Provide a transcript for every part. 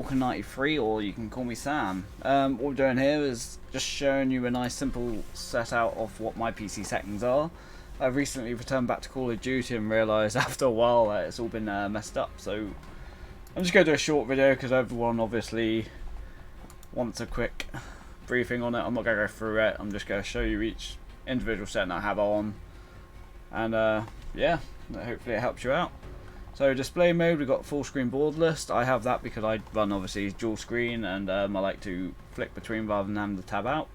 Falcon93, or you can call me Sam. What we're doing here is just showing you a nice simple set out of what my PC settings are. I've recently returned back to Call of Duty and realised after a while that it's all been messed up, so I'm just going to do a short video because everyone obviously wants a quick briefing on it. I'm not going to go through it, I'm just going to show you each individual setting I have on, and yeah, hopefully it helps you out. So display mode, we've got full screen board list. I have that because I run obviously dual screen, and I like to flick between rather than having to tab out.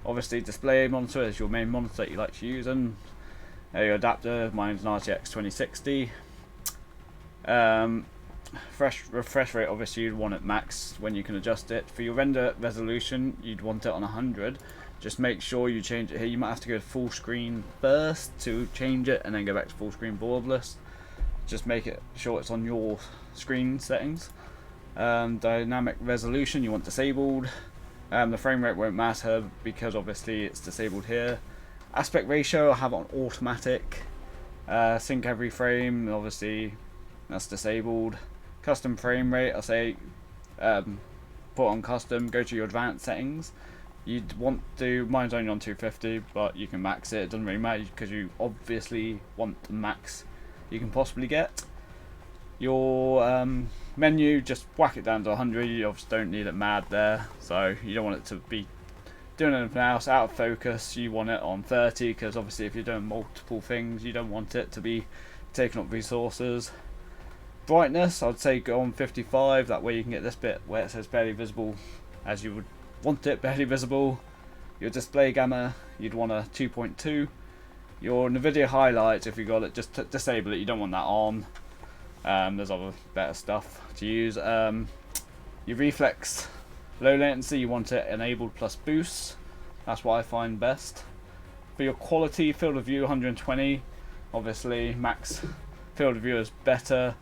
Obviously display monitor is your main monitor that you like to use, and your adapter, mine's an RTX 2060. Refresh rate, obviously you'd want it max when you can adjust it. For your render resolution, you'd want it on 100. Just make sure you change it here. You might have to go to full screen first to change it, and then go back to full screen board list. Just make it sure it's on your screen settings. Dynamic resolution you want disabled. The frame rate won't matter because obviously it's disabled here. Aspect ratio I have on automatic. Sync every frame, obviously that's disabled. Custom frame rate, I say put on custom. Go to your advanced settings. You'd want to, mine's only on 250, but you can max it. It doesn't really matter because you obviously want the max you can possibly get. Your menu, just whack it down to 100. You obviously don't need it mad there, so you don't want it to be doing anything else. Out of focus, you want it on 30 because obviously if you're doing multiple things, you don't want it to be taking up resources. Brightness, I'd say go on 55. That way you can get this bit where it says barely visible as you would want it barely visible. Your display gamma, you'd want a 2.2. Your NVIDIA highlights, if you got it, just disable it. You don't want that on. There's other better stuff to use. Your reflex, low latency, you want it enabled plus boost. That's what I find best. For your quality, field of view 120. Obviously, max field of view is better.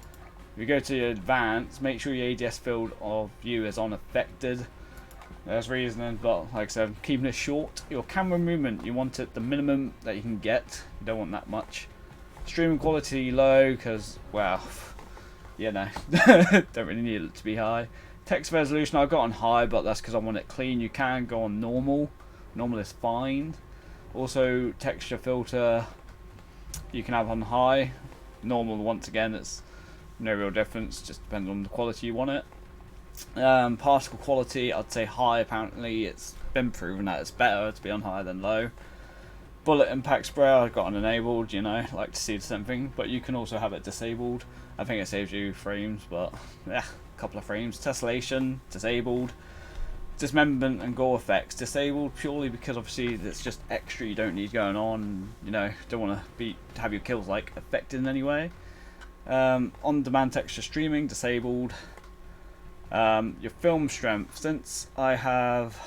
If you go to your advanced, make sure your ADS field of view is unaffected. There's reasoning, but like I said, keeping it short. Your camera movement, you want it the minimum that you can get. You don't want that much. Streaming quality low, because, well, you know, don't really need it to be high. Text resolution, I've got on high, but that's because I want it clean. You can go on normal. Normal is fine. Also, texture filter, you can have on high. Normal, once again, it's no real difference. Just depends on the quality you want it. Particle quality, I'd say high. Apparently it's been proven that it's better to be on high than low. Bullet impact spray, I've got on enabled, you know, like to see the same thing, but you can also have it disabled. I think it saves you frames, but yeah, a couple of frames. Tessellation, disabled. Dismemberment and gore effects, disabled purely because obviously it's just extra you don't need going on, you know, don't want to have your kills like affected in any way. On demand texture streaming, disabled. Your film strength, since I have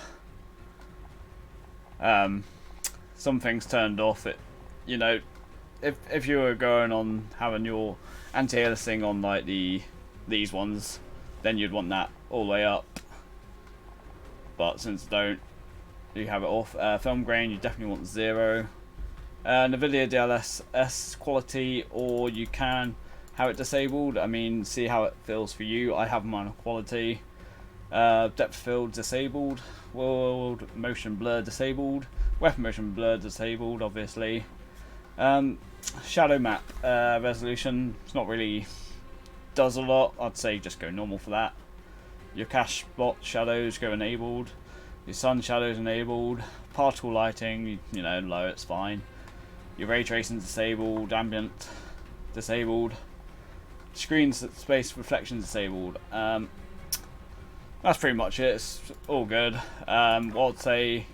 some things turned off, it, you know, if you were going on having your anti-aliasing on like these ones, then you'd want that all the way up, but since you have it off. Film grain, you definitely want 0. NVIDIA DLSS quality, or you can have it disabled. I mean, see how it feels for you. I have mine on quality. Depth of field disabled. World motion blur disabled. Weapon motion blur disabled, obviously. Shadow map resolution, it's not really does a lot. I'd say just go normal for that. Your cache spot shadows go enabled. Your sun shadows enabled. Particle lighting, you know, low, it's fine. Your ray tracing disabled. Ambient disabled. Screen space reflection disabled. That's pretty much it. It's all good. What I'd say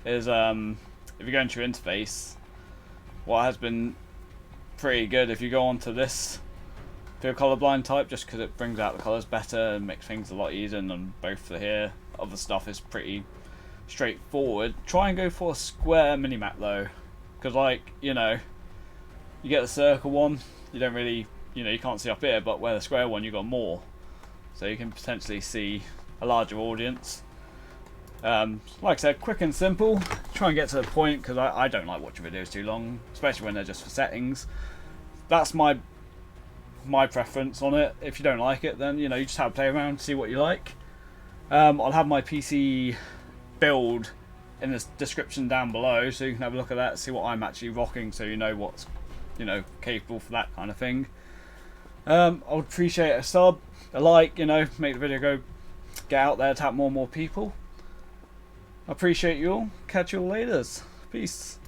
is if you go into your interface, what has been pretty good, if you go onto this for your colorblind type, just because it brings out the colors better and makes things a lot easier than both for here. Other stuff is pretty straightforward. Try and go for a square minimap though, because like, you know, you get the circle one, you don't really, you know, you can't see up here, but where the square one you got more, so you can potentially see a larger audience. Like I said, quick and simple. Try and get to the point, because I don't like watching videos too long, especially when they're just for settings. That's my my preference on it. If you don't like it, then you know, you just have a play around, see what you like. I'll have my PC build in the description down below, so you can have a look at that, see what I'm actually rocking, so you know what's, you know, capable for that kind of thing. I would appreciate a sub, a like, you know, make the video get out there, tap more and more people. I appreciate you all. Catch you all later. Peace.